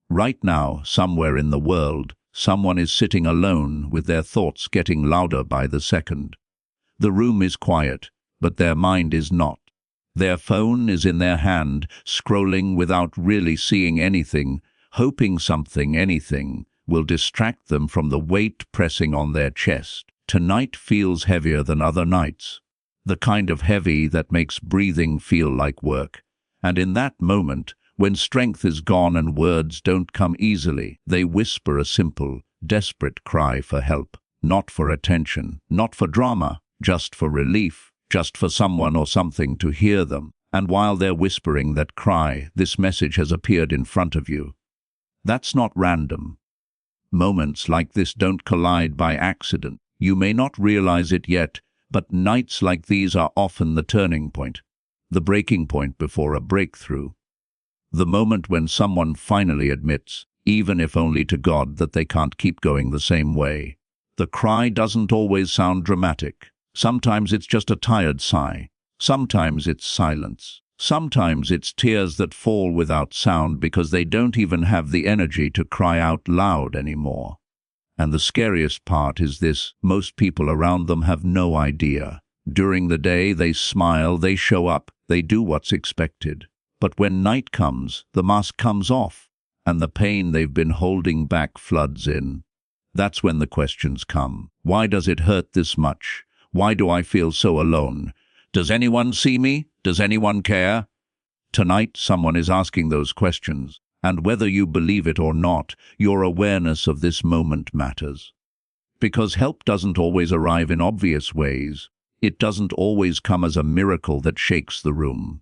Right now, somewhere in the world, someone is sitting alone with their thoughts getting louder by the second. The room is quiet, but their mind is not. Their phone is in their hand, scrolling without really seeing anything, hoping something, anything, will distract them from the weight pressing on their chest. Tonight feels heavier than other nights, the kind of heavy that makes breathing feel like work. And in that moment, when strength is gone and words don't come easily, they whisper a simple, desperate cry for help. Not for attention, not for drama, just for relief, just for someone or something to hear them. And while they're whispering that cry, this message has appeared in front of you. That's not random. Moments like this don't collide by accident. You may not realize it yet, but nights like these are often the turning point, the breaking point before a breakthrough. The moment when someone finally admits, even if only to God, that they can't keep going the same way. The cry doesn't always sound dramatic. Sometimes it's just a tired sigh. Sometimes it's silence. Sometimes it's tears that fall without sound because they don't even have the energy to cry out loud anymore. And the scariest part is this: most people around them have no idea. During the day they smile, they show up, they do what's expected. But when night comes, the mask comes off, and the pain they've been holding back floods in. That's when the questions come. Why does it hurt this much? Why do I feel so alone? Does anyone see me? Does anyone care? Tonight, someone is asking those questions, and whether you believe it or not, your awareness of this moment matters. Because help doesn't always arrive in obvious ways. It doesn't always come as a miracle that shakes the room.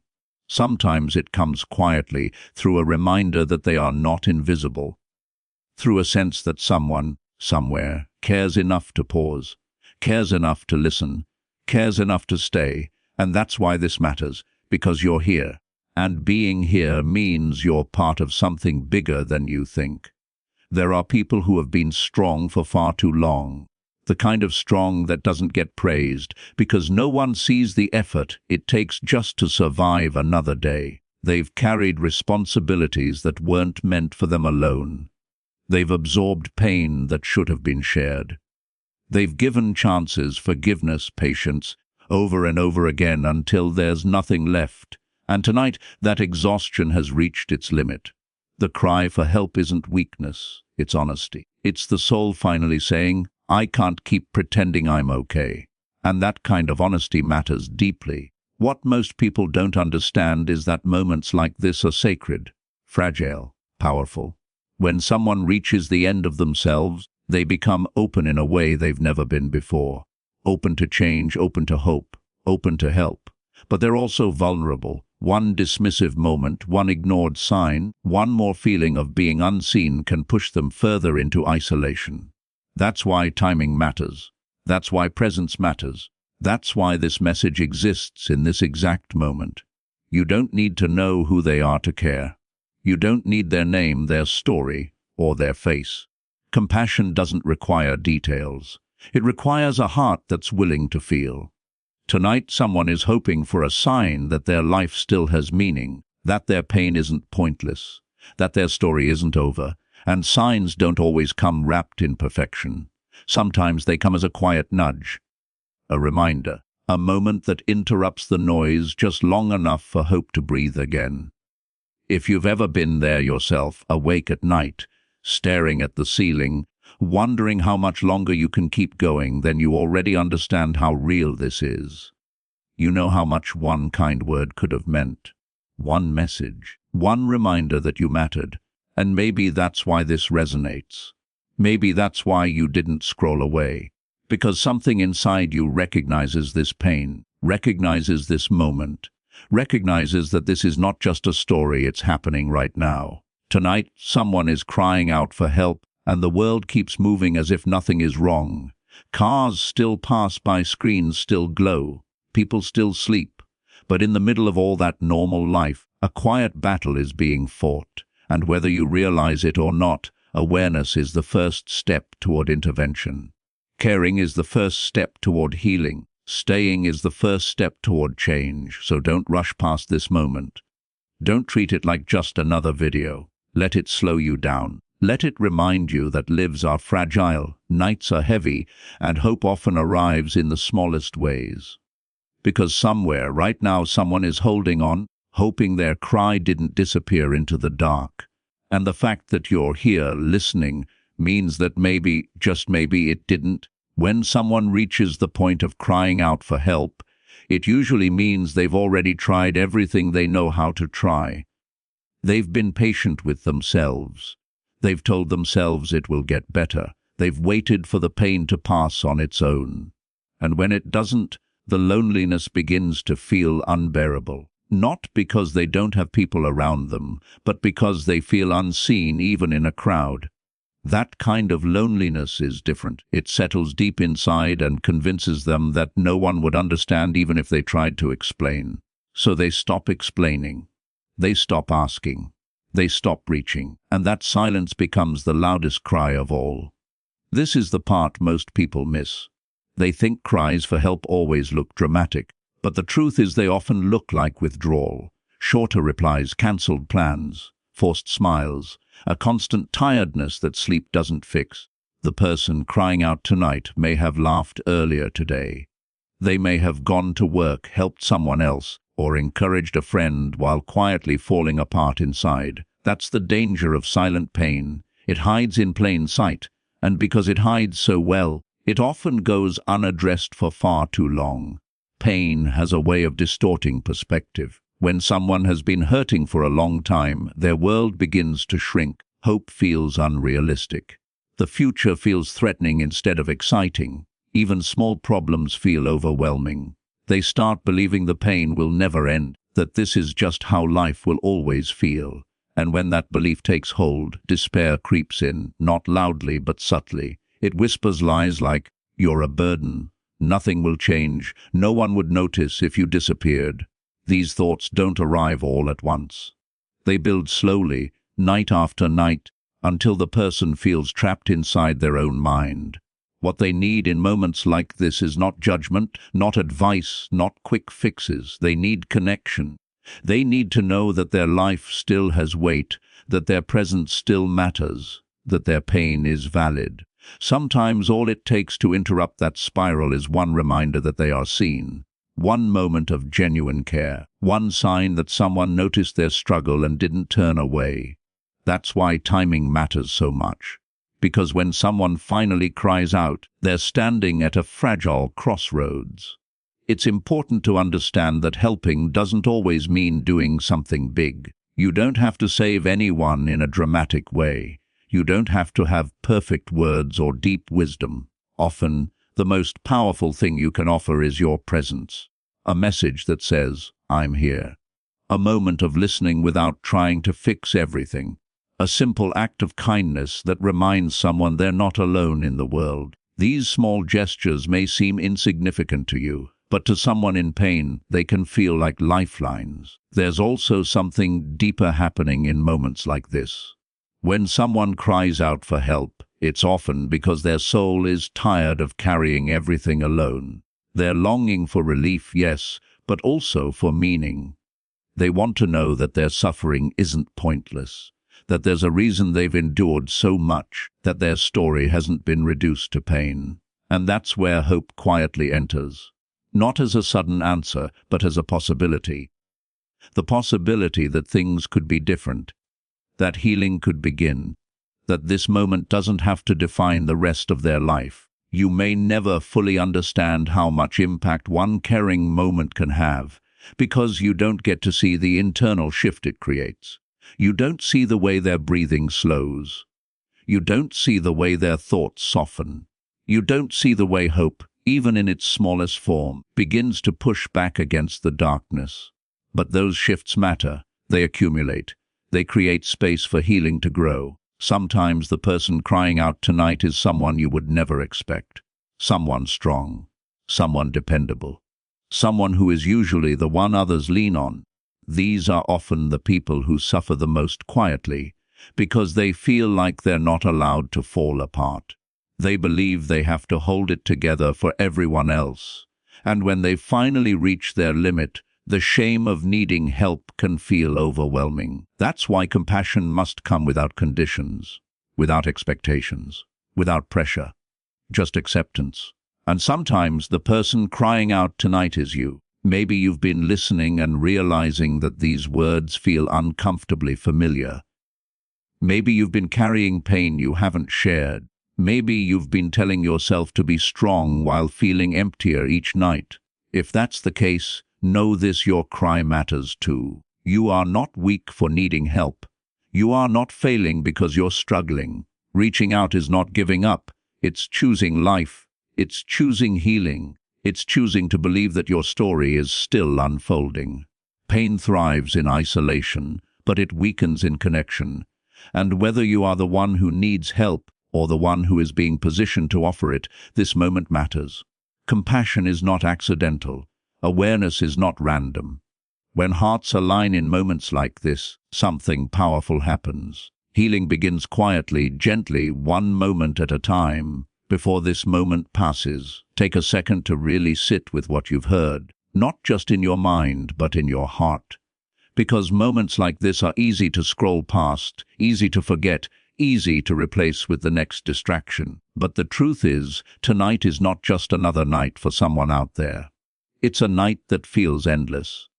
Sometimes it comes quietly, through a reminder that they are not invisible, through a sense that someone, somewhere, cares enough to pause, cares enough to listen, cares enough to stay. And that's why this matters, because you're here. And being here means you're part of something bigger than you think. There are people who have been strong for far too long. The kind of strong that doesn't get praised, because no one sees the effort it takes just to survive another day. They've carried responsibilities that weren't meant for them alone. They've absorbed pain that should have been shared. They've given chances, forgiveness, patience, over and over again until there's nothing left. And tonight, that exhaustion has reached its limit. The cry for help isn't weakness, it's honesty. It's the soul finally saying, I can't keep pretending I'm okay. And that kind of honesty matters deeply. What most people don't understand is that moments like this are sacred, fragile, powerful. When someone reaches the end of themselves, they become open in a way they've never been before. Open to change, open to hope, open to help. But they're also vulnerable. One dismissive moment, one ignored sign, one more feeling of being unseen can push them further into isolation. That's why timing matters. That's why presence matters. That's why this message exists in this exact moment. You don't need to know who they are to care. You don't need their name, their story, or their face. Compassion doesn't require details. It requires a heart that's willing to feel. Tonight, someone is hoping for a sign that their life still has meaning, that their pain isn't pointless, that their story isn't over. And signs don't always come wrapped in perfection. Sometimes they come as a quiet nudge, a reminder, a moment that interrupts the noise just long enough for hope to breathe again. If you've ever been there yourself, awake at night, staring at the ceiling, wondering how much longer you can keep going, then you already understand how real this is. You know how much one kind word could have meant. One message, one reminder that you mattered. And maybe that's why this resonates. Maybe that's why you didn't scroll away. Because something inside you recognizes this pain, recognizes this moment, recognizes that this is not just a story, it's happening right now. Tonight, someone is crying out for help, and the world keeps moving as if nothing is wrong. Cars still pass by, screens still glow, people still sleep. But in the middle of all that normal life, a quiet battle is being fought. And whether you realize it or not, awareness is the first step toward intervention. Caring is the first step toward healing. Staying is the first step toward change. So don't rush past this moment. Don't treat it like just another video. Let it slow you down. Let it remind you that lives are fragile, nights are heavy, and hope often arrives in the smallest ways. Because somewhere, right now, someone is holding on, hoping their cry didn't disappear into the dark. And the fact that you're here listening means that maybe, just maybe, it didn't. When someone reaches the point of crying out for help, it usually means they've already tried everything they know how to try. They've been patient with themselves. They've told themselves it will get better. They've waited for the pain to pass on its own. And when it doesn't, the loneliness begins to feel unbearable. Not because they don't have people around them, but because they feel unseen even in a crowd. That kind of loneliness is different. It settles deep inside and convinces them that no one would understand even if they tried to explain. So they stop explaining. They stop asking. They stop reaching, and that silence becomes the loudest cry of all. This is the part most people miss. They think cries for help always look dramatic, but the truth is they often look like withdrawal. Shorter replies, cancelled plans, forced smiles, a constant tiredness that sleep doesn't fix. The person crying out tonight may have laughed earlier today. They may have gone to work, helped someone else, or encouraged a friend while quietly falling apart inside. That's the danger of silent pain. It hides in plain sight, and because it hides so well, it often goes unaddressed for far too long. Pain has a way of distorting perspective. When someone has been hurting for a long time, their world begins to shrink. Hope feels unrealistic. The future feels threatening instead of exciting. Even small problems feel overwhelming. They start believing the pain will never end, that this is just how life will always feel. And when that belief takes hold, despair creeps in, not loudly but subtly. It whispers lies like, "You're a burden. Nothing will change. No one would notice if you disappeared." These thoughts don't arrive all at once. They build slowly, night after night, until the person feels trapped inside their own mind. What they need in moments like this is not judgment, not advice, not quick fixes. They need connection. They need to know that their life still has weight, that their presence still matters, that their pain is valid. Sometimes all it takes to interrupt that spiral is one reminder that they are seen. One moment of genuine care. One sign that someone noticed their struggle and didn't turn away. That's why timing matters so much. Because when someone finally cries out, they're standing at a fragile crossroads. It's important to understand that helping doesn't always mean doing something big. You don't have to save anyone in a dramatic way. You don't have to have perfect words or deep wisdom. Often, the most powerful thing you can offer is your presence. A message that says, "I'm here." A moment of listening without trying to fix everything. A simple act of kindness that reminds someone they're not alone in the world. These small gestures may seem insignificant to you, but to someone in pain, they can feel like lifelines. There's also something deeper happening in moments like this. When someone cries out for help, it's often because their soul is tired of carrying everything alone. They're longing for relief, yes, but also for meaning. They want to know that their suffering isn't pointless, that there's a reason they've endured so much, that their story hasn't been reduced to pain. And that's where hope quietly enters. Not as a sudden answer, but as a possibility. The possibility that things could be different, that healing could begin, that this moment doesn't have to define the rest of their life. You may never fully understand how much impact one caring moment can have, because you don't get to see the internal shift it creates. You don't see the way their breathing slows. You don't see the way their thoughts soften. You don't see the way hope, even in its smallest form, begins to push back against the darkness. But those shifts matter. They accumulate. They create space for healing to grow. Sometimes the person crying out tonight is someone you would never expect. Someone strong. Someone dependable. Someone who is usually the one others lean on. These are often the people who suffer the most quietly, because they feel like they're not allowed to fall apart. They believe they have to hold it together for everyone else. And when they finally reach their limit, The shame of needing help can feel overwhelming. That's why compassion must come without conditions, without expectations, without pressure, just acceptance. And sometimes the person crying out tonight is you. Maybe you've been listening and realizing that these words feel uncomfortably familiar. Maybe you've been carrying pain you haven't shared. Maybe you've been telling yourself to be strong while feeling emptier each night. If that's the case, know this: your cry matters too. You are not weak for needing help. You are not failing because you're struggling. Reaching out is not giving up. It's choosing life. It's choosing healing. It's choosing to believe that your story is still unfolding. Pain thrives in isolation, but it weakens in connection. And whether you are the one who needs help or the one who is being positioned to offer it, this moment matters. Compassion is not accidental. Awareness is not random. When hearts align in moments like this, something powerful happens. Healing begins quietly, gently, one moment at a time. Before this moment passes, take a second to really sit with what you've heard, not just in your mind, but in your heart. Because moments like this are easy to scroll past, easy to forget, easy to replace with the next distraction. But the truth is, tonight is not just another night for someone out there. It's a night that feels endless.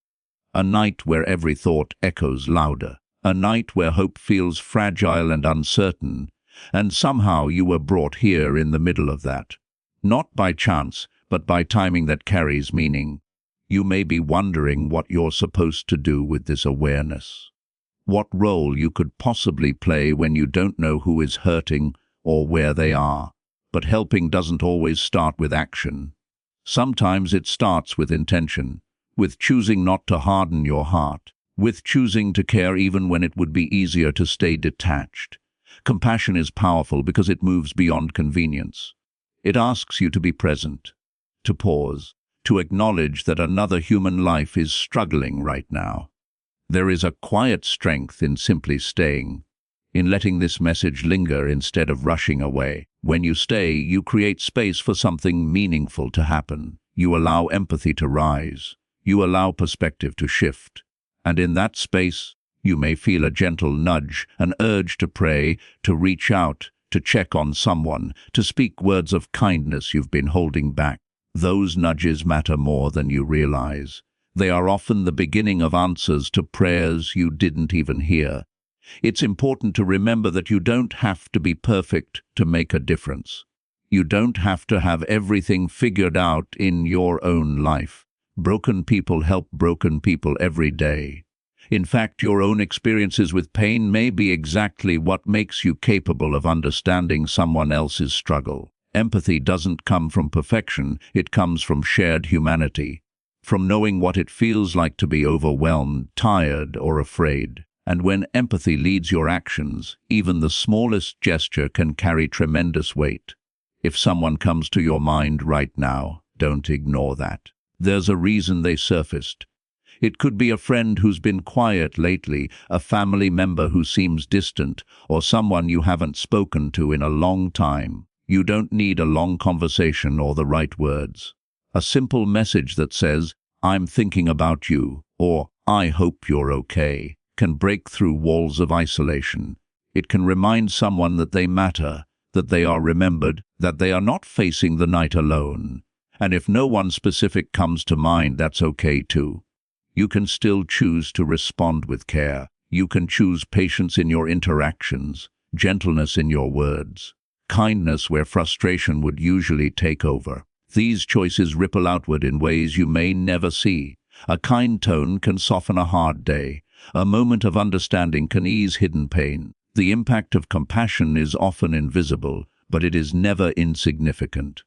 A night where every thought echoes louder. A night where hope feels fragile and uncertain. And somehow you were brought here in the middle of that. Not by chance, but by timing that carries meaning. You may be wondering what you're supposed to do with this awareness. What role you could possibly play when you don't know who is hurting or where they are. But helping doesn't always start with action. Sometimes it starts with intention, with choosing not to harden your heart, with choosing to care even when it would be easier to stay detached. Compassion is powerful because it moves beyond convenience. It asks you to be present, to pause, to acknowledge that another human life is struggling right now. There is a quiet strength in simply staying, in letting this message linger instead of rushing away. When you stay, you create space for something meaningful to happen. You allow empathy to rise. You allow perspective to shift. And in that space, you may feel a gentle nudge, an urge to pray, to reach out, to check on someone, to speak words of kindness you've been holding back. Those nudges matter more than you realize. They are often the beginning of answers to prayers you didn't even hear. It's important to remember that you don't have to be perfect to make a difference. You don't have to have everything figured out in your own life. Broken people help broken people every day. In fact, your own experiences with pain may be exactly what makes you capable of understanding someone else's struggle. Empathy doesn't come from perfection, it comes from shared humanity, from knowing what it feels like to be overwhelmed, tired, or afraid. And when empathy leads your actions, even the smallest gesture can carry tremendous weight. If someone comes to your mind right now, don't ignore that. There's a reason they surfaced. It could be a friend who's been quiet lately, a family member who seems distant, or someone you haven't spoken to in a long time. You don't need a long conversation or the right words. A simple message that says, "I'm thinking about you," or "I hope you're okay," can break through walls of isolation. It can remind someone that they matter, that they are remembered, that they are not facing the night alone. And if no one specific comes to mind, that's okay too. You can still choose to respond with care. You can choose patience in your interactions, gentleness in your words, kindness where frustration would usually take over. These choices ripple outward in ways you may never see. A kind tone can soften a hard day. A moment of understanding can ease hidden pain. The impact of compassion is often invisible, but it is never insignificant.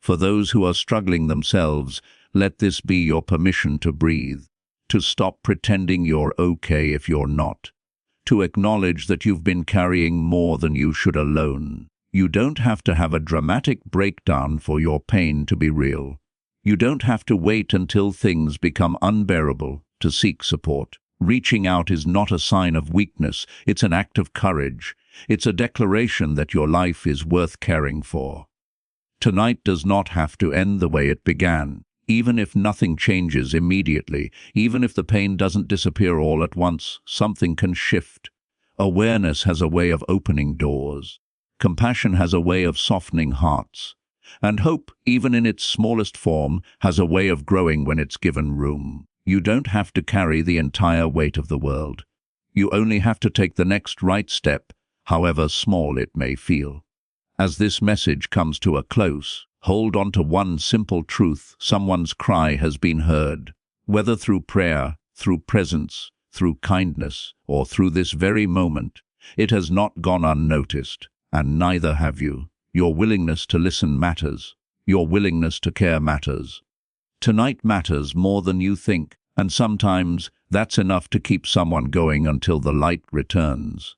For those who are struggling themselves, let this be your permission to breathe, to stop pretending you're okay if you're not, to acknowledge that you've been carrying more than you should alone. You don't have to have a dramatic breakdown for your pain to be real. You don't have to wait until things become unbearable to seek support. Reaching out is not a sign of weakness, it's an act of courage. It's a declaration that your life is worth caring for. Tonight does not have to end the way it began. Even if nothing changes immediately, even if the pain doesn't disappear all at once, something can shift. Awareness has a way of opening doors. Compassion has a way of softening hearts. And hope, even in its smallest form, has a way of growing when it's given room. You don't have to carry the entire weight of the world. You only have to take the next right step, however small it may feel. As this message comes to a close, hold on to one simple truth: someone's cry has been heard. Whether through prayer, through presence, through kindness, or through this very moment, it has not gone unnoticed, and neither have you. Your willingness to listen matters. Your willingness to care matters. Tonight matters more than you think, and sometimes that's enough to keep someone going until the light returns.